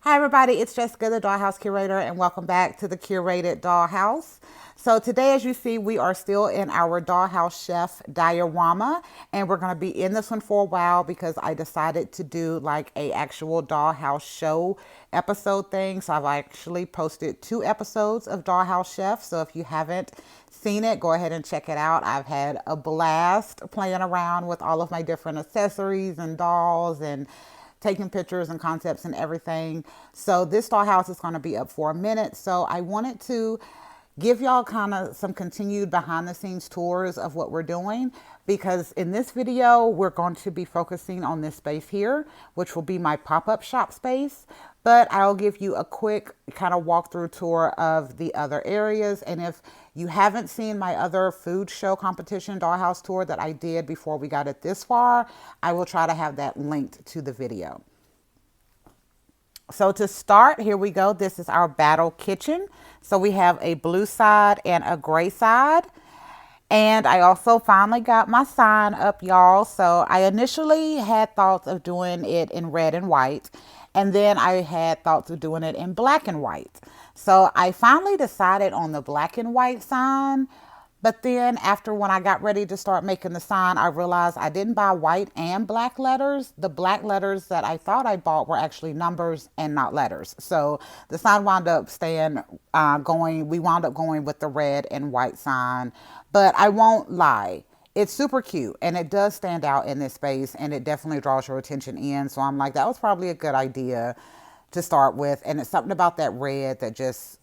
Hi everybody, it's Jessica, the Dollhouse Curator, and welcome back to the Curated Dollhouse. So today, as you see, we are still in our Dollhouse Chef diorama, and we're going to be in this one for a while because I decided to do like a actual Dollhouse show episode thing. So I've actually posted 2 episodes of Dollhouse Chef. So if you haven't seen it, go ahead and check it out. I've had a blast playing around with all of my different accessories and dolls and taking pictures and concepts and everything. So this dollhouse is going to be up for a minute. So I wanted to give y'all kind of some continued behind the scenes tours of what we're doing, because in this video we're going to be focusing on this space here, which will be my pop-up shop space. But I'll give you a quick kind of walkthrough tour of the other areas. And if you haven't seen my other food show competition dollhouse tour that I did before we got it this far, I will try to have that linked to the video. So to start, here we go. This is our battle kitchen. So we have a blue side and a gray side. And I also finally got my sign up, y'all. So I initially had thoughts of doing it in red and white. And then I had thoughts of doing it in black and white. So I finally decided on the black and white sign. But then after when I got ready to start making the sign, I realized I didn't buy white and black letters. The black letters that I thought I bought were actually numbers and not letters. So the sign wound up we wound up going with the red and white sign. But I won't lie, it's super cute and it does stand out in this space and it definitely draws your attention in. So I'm like, that was probably a good idea to start with. And it's something about that red that just,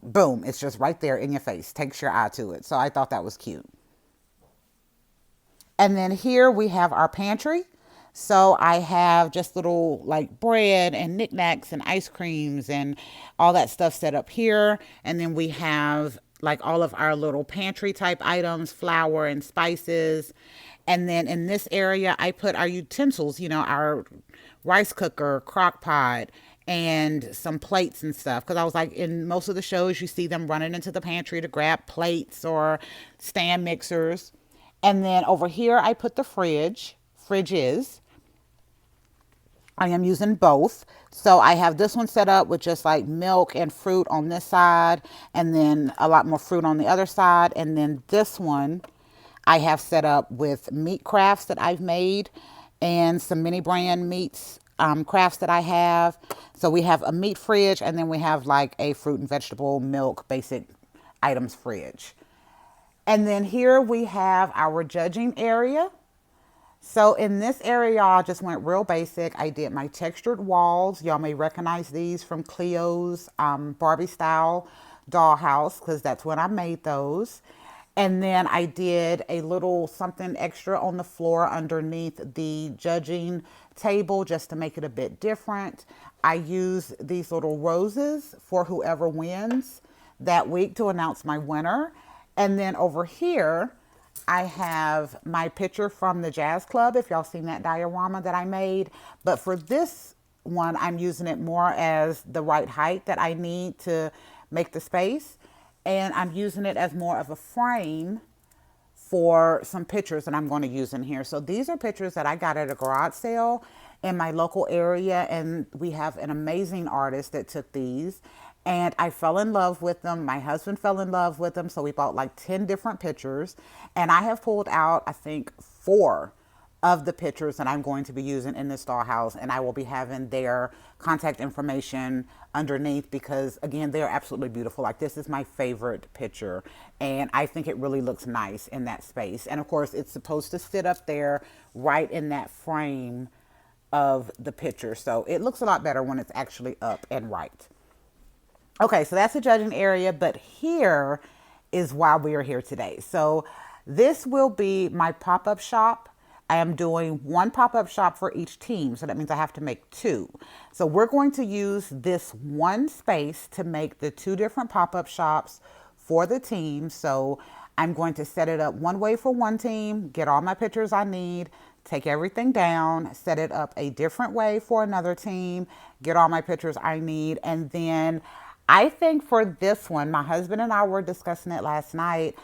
boom, it's just right there in your face, takes your eye to it. So I thought that was cute. And then here we have our pantry. So I have just little like bread and knickknacks and ice creams and all that stuff set up here. And then we have like all of our little pantry type items, flour and spices. And then in this area, I put our utensils, our rice cooker, crock pot, and some plates and stuff. Because I was like, in most of the shows, you see them running into the pantry to grab plates or stand mixers. And then over here, I put the fridges. I am using both. So I have this one set up with just like milk and fruit on this side, and then a lot more fruit on the other side. And then this one I have set up with meat crafts that I've made and some mini brand meats crafts that I have. So we have a meat fridge, and then we have like a fruit and vegetable, milk, basic items fridge. And then here we have our judging area. So in this area, y'all, just went real basic. I did my textured walls. Y'all may recognize these from Cleo's Barbie style dollhouse, because that's when I made those. And then I did a little something extra on the floor underneath the judging table just to make it a bit different. I used these little roses for whoever wins that week to announce my winner. And then over here, I have my picture from the jazz club, if y'all seen that diorama that I made. But for this one, I'm using it more as the right height that I need to make the space. And I'm using it as more of a frame for some pictures that I'm going to use in here. So these are pictures that I got at a garage sale in my local area. And we have an amazing artist that took these. And I fell in love with them. My husband fell in love with them. So we bought like 10 different pictures. And I have pulled out, I think, 4 of the pictures that I'm going to be using in this dollhouse. And I will be having their contact information underneath because, again, they're absolutely beautiful. Like, this is my favorite picture. And I think it really looks nice in that space. And, of course, it's supposed to sit up there right in that frame of the picture. So it looks a lot better when it's actually up and right. Okay, so that's the judging area, but here is why we are here today. So this will be my pop-up shop. I am doing 1 pop-up shop for each team, so that means I have to make 2. So we're going to use this one space to make the 2 different pop-up shops for the team. So I'm going to set it up one way for one team, get all my pictures I need, take everything down, set it up a different way for another team, get all my pictures I need, and then I think for this one, my husband and I were discussing it last night.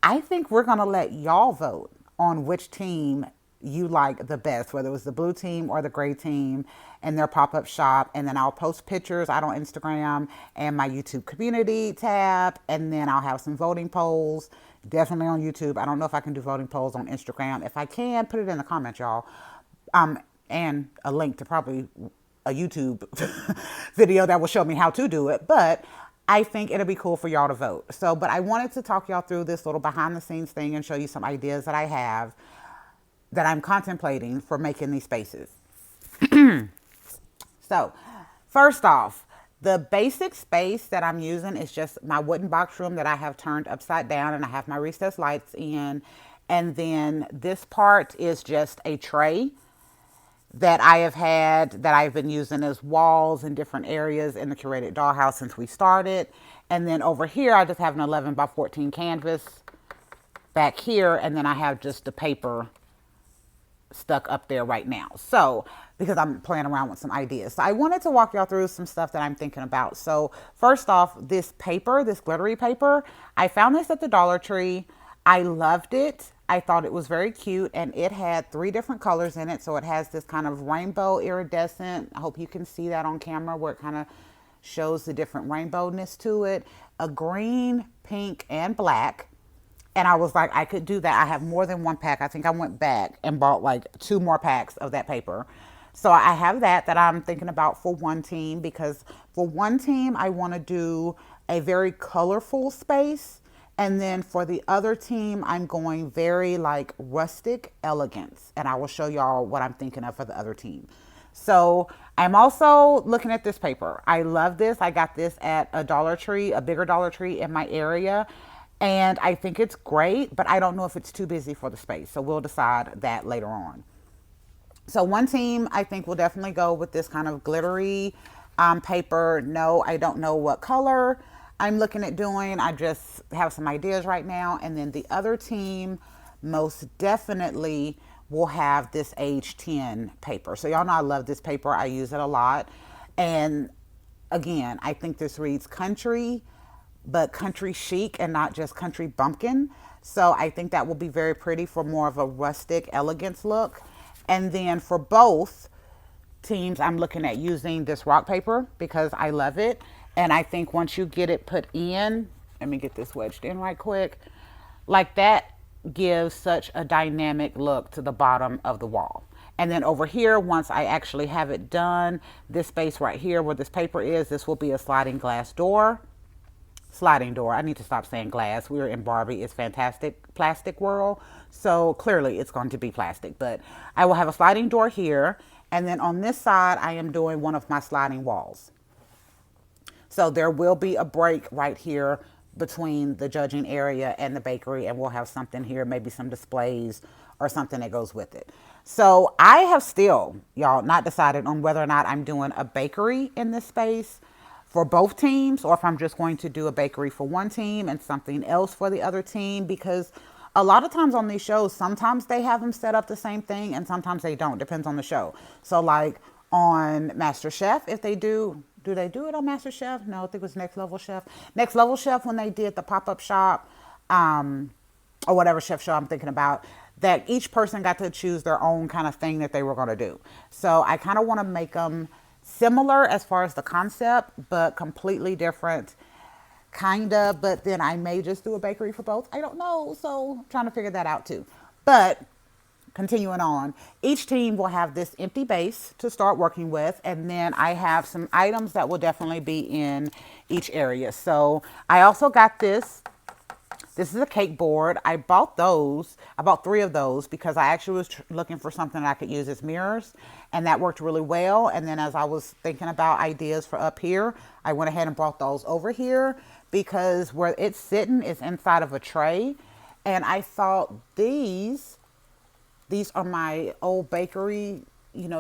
I think we're going to let y'all vote on which team you like the best, whether it was the blue team or the gray team, and their pop-up shop. And then I'll post pictures out on Instagram and my YouTube community tab, and then I'll have some voting polls, definitely on YouTube. I don't know if I can do voting polls on Instagram. If I can, put it in the comments, y'all. And a link to probably a YouTube video that will show me how to do it. But I think it'll be cool for y'all to vote. So, but I wanted to talk y'all through this little behind the scenes thing and show you some ideas that I have that I'm contemplating for making these spaces. So, first off, the basic space that I'm using is just my wooden box room that I have turned upside down, and I have my recessed lights in. And then this part is just a tray that I have had, that I've been using as walls in different areas in the curated dollhouse since we started. And then over here, I just have an 11 by 14 canvas back here. And then I have just the paper stuck up there right now. So, because I'm playing around with some ideas. So I wanted to walk y'all through some stuff that I'm thinking about. So first off, this paper, this glittery paper, I found this at the Dollar Tree. I loved it. I thought it was very cute, and it had 3 different colors in it. So it has this kind of rainbow iridescent. I hope you can see that on camera, where it kind of shows the different rainbowness to it. A green, pink, and black. And I was like, I could do that. I have more than one pack. I think I went back and bought like 2 more packs of that paper. So I have that I'm thinking about for one team, because for one team, I want to do a very colorful space. And then for the other team, I'm going very like rustic elegance. And I will show y'all what I'm thinking of for the other team. So I'm also looking at this paper. I love this. I got this at a Dollar Tree, a bigger Dollar Tree in my area. And I think it's great, but I don't know if it's too busy for the space. So we'll decide that later on. So one team, I think, will definitely go with this kind of glittery paper. No, I don't know what color I'm looking at doing. I just have some ideas right now. And then the other team most definitely will have this age 10 paper. So y'all know I love this paper. I use it a lot. And again, I think this reads country, but country chic and not just country bumpkin. So I think that will be very pretty for more of a rustic elegance look. And then for both teams, I'm looking at using this rock paper because I love it. And I think once you get it put in, let me get this wedged in right quick, like that gives such a dynamic look to the bottom of the wall. And then over here, once I actually have it done, this space right here where this paper is, this will be a sliding glass door. Sliding door. I need to stop saying glass. We're in Barbie is fantastic plastic world. So clearly it's going to be plastic, but I will have a sliding door here. And then on this side, I am doing one of my sliding walls. So there will be a break right here between the judging area and the bakery. And we'll have something here, maybe some displays or something that goes with it. So I have still, y'all, not decided on whether or not I'm doing a bakery in this space for both teams, or if I'm just going to do a bakery for one team and something else for the other team, because a lot of times on these shows, sometimes they have them set up the same thing and sometimes they don't. Depends on the show. So like on MasterChef, if they do they do it on MasterChef? No, I think it was Next Level Chef. Next Level Chef, when they did the pop-up shop, or whatever chef show I'm thinking about, that each person got to choose their own kind of thing that they were going to do. So I kind of want to make them similar as far as the concept, but completely different, kind of. But then I may just do a bakery for both. I don't know. So I'm trying to figure that out too. But continuing on, each team will have this empty base to start working with. And then I have some items that will definitely be in each area. So I also got this. This is a cake board. I bought 3 of those because I actually was looking for something that I could use as mirrors, and that worked really well. And then as I was thinking about ideas for up here, I went ahead and brought those over here because where it's sitting is inside of a tray. And I thought these are my old bakery,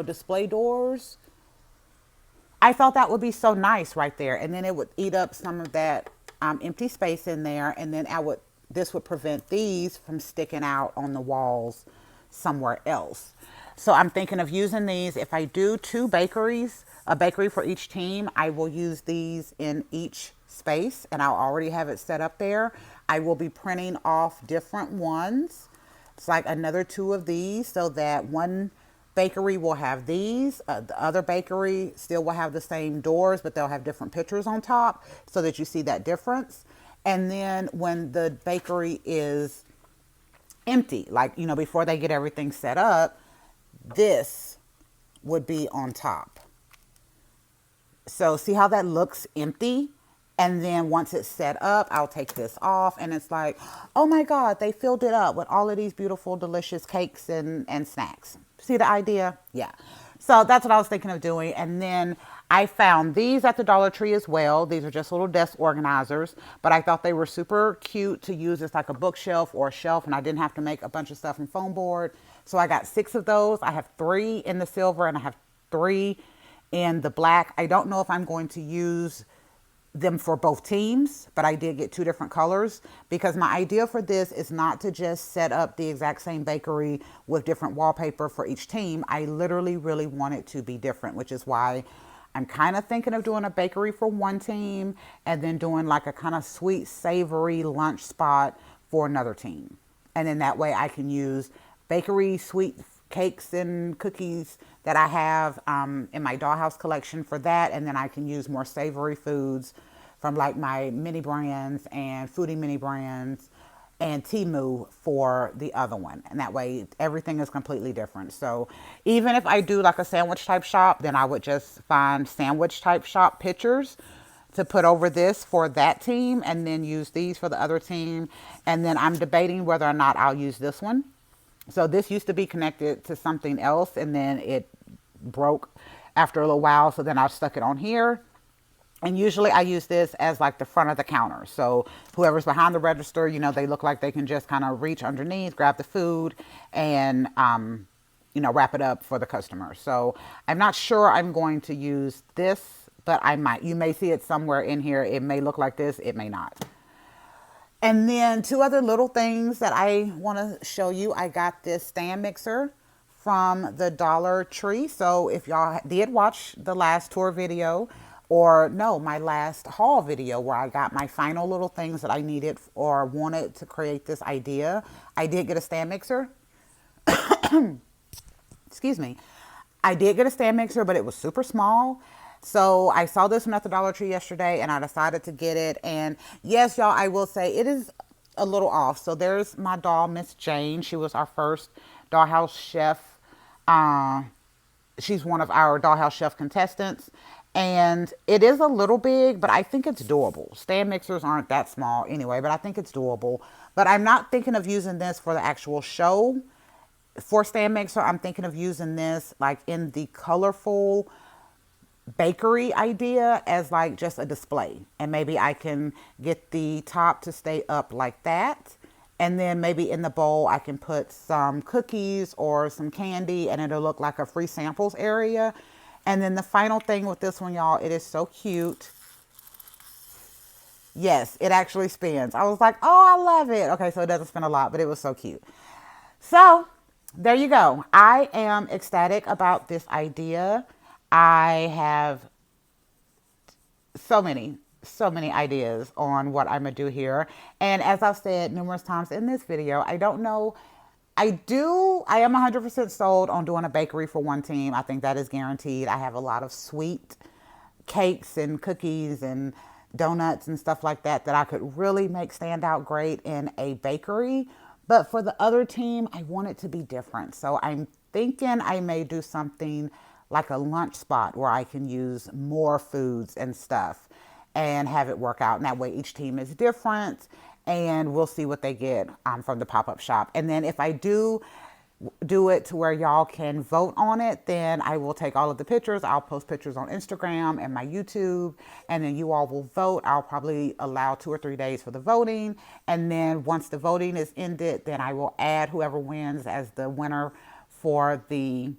display doors. I thought that would be so nice right there. And then it would eat up some of that empty space in there, and then this would prevent these from sticking out on the walls somewhere else. So I'm thinking of using these. If I do 2 bakeries, a bakery for each team, I will use these in each space, and I'll already have it set up there. I will be printing off different ones It's like another two of these, so that one bakery will have these. The other bakery still will have the same doors, but they'll have different pictures on top so that you see that difference. And then when the bakery is empty, like, before they get everything set up, this would be on top. So see how that looks empty? And then once it's set up, I'll take this off and it's like, oh my God, they filled it up with all of these beautiful, delicious cakes and snacks. See the idea? Yeah. So that's what I was thinking of doing. And then I found these at the Dollar Tree as well. These are just little desk organizers, but I thought they were super cute to use as like a bookshelf or a shelf, and I didn't have to make a bunch of stuff from foam board. So I got 6 of those. I have 3 in the silver and I have 3 in the black. I don't know if I'm going to use them for both teams, but I did get 2 different colors because my idea for this is not to just set up the exact same bakery with different wallpaper for each team. I literally really want it to be different, which is why I'm kind of thinking of doing a bakery for one team and then doing like a kind of sweet, savory lunch spot for another team. And then that way I can use bakery sweet cakes and cookies that I have in my Dollhouse collection for that. And then I can use more savory foods from like my mini brands and foodie mini brands and Temu for the other one. And that way everything is completely different. So even if I do like a sandwich type shop, then I would just find sandwich type shop pictures to put over this for that team and then use these for the other team. And then I'm debating whether or not I'll use this one. So this used to be connected to something else and then it broke after a little while. So then I stuck it on here. And usually I use this as like the front of the counter. So whoever's behind the register, they look like they can just kind of reach underneath, grab the food and, wrap it up for the customer. So I'm not sure I'm going to use this, but I might. You may see it somewhere in here. It may look like this. It may not. And then 2 other little things that I want to show you. I got this stand mixer from the Dollar Tree. So if y'all did watch the last tour video, or no, my last haul video where I got my final little things that I needed or wanted to create this idea, I did get a stand mixer. Excuse me. I did get a stand mixer, but it was super small. So I saw this one at the Dollar Tree yesterday and I decided to get it. And yes, y'all, I will say it is a little off. So there's my doll, Miss Jane. She was our first Dollhouse chef. She's one of our Dollhouse chef contestants. And it is a little big, but I think it's doable. Stand mixers aren't that small anyway, but I think it's doable. But I'm not thinking of using this for the actual show for stand mixer. I'm thinking of using this like in the colorful bakery idea as like just a display. And maybe I can get the top to stay up like that. And then maybe in the bowl, I can put some cookies or some candy and it'll look like a free samples area. And then the final thing with this one, y'all, it is so cute. Yes, it actually spins. I was like, oh, I love it. Okay, so it doesn't spin a lot, but it was so cute. So there you go. I am ecstatic about this idea. I have so many ideas on what I'm going to do here. And as I've said numerous times in this video, I don't know. I am 100% sold on doing a bakery for one team. I think that is guaranteed. I have a lot of sweet cakes and cookies and donuts and stuff like that I could really make stand out great in a bakery. But for the other team, I want it to be different. So I'm thinking I may do something like a lunch spot where I can use more foods and stuff and have it work out. And that way each team is different. And we'll see what they get from the pop-up shop. And then if I do it to where y'all can vote on it, then I will take all of the pictures. I'll post pictures on Instagram and my YouTube. And then you all will vote. I'll probably allow 2 or 3 days for the voting. And then once the voting is ended, then I will add whoever wins as the winner for the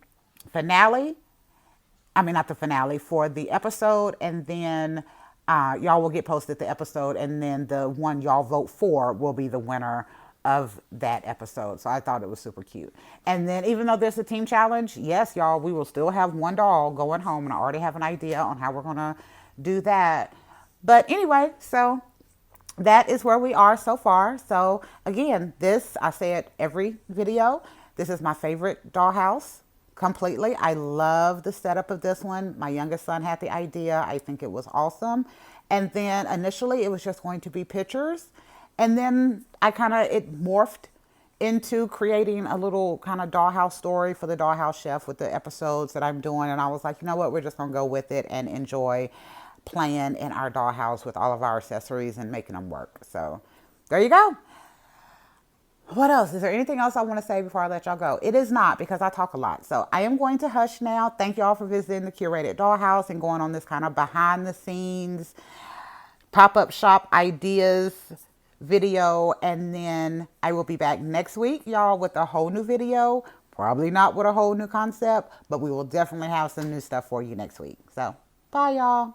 finale. I mean, not the finale, for the episode. And then y'all will get posted the episode, and then the one y'all vote for will be the winner of that episode. So I thought it was super cute. And then even though there's a team challenge, yes, y'all, we will still have one doll going home, and I already have an idea on how we're going to do that. But anyway, so that is where we are so far. So again, this, I say it every video, this is my favorite dollhouse completely. I love the setup of this one. My youngest son had the idea. I think it was awesome. And then initially it was just going to be pictures. And then it morphed into creating a little kind of dollhouse story for the Dollhouse Chef with the episodes that I'm doing. And I was like, you know what, we're just going to go with it and enjoy playing in our dollhouse with all of our accessories and making them work. So there you go. What else? Is there anything else I want to say before I let y'all go? It is not, because I talk a lot. So I am going to hush now. Thank y'all for visiting the Curated Dollhouse and going on this kind of behind the scenes pop-up shop ideas video. And then I will be back next week, y'all, with a whole new video. Probably not with a whole new concept, but we will definitely have some new stuff for you next week. So bye, y'all.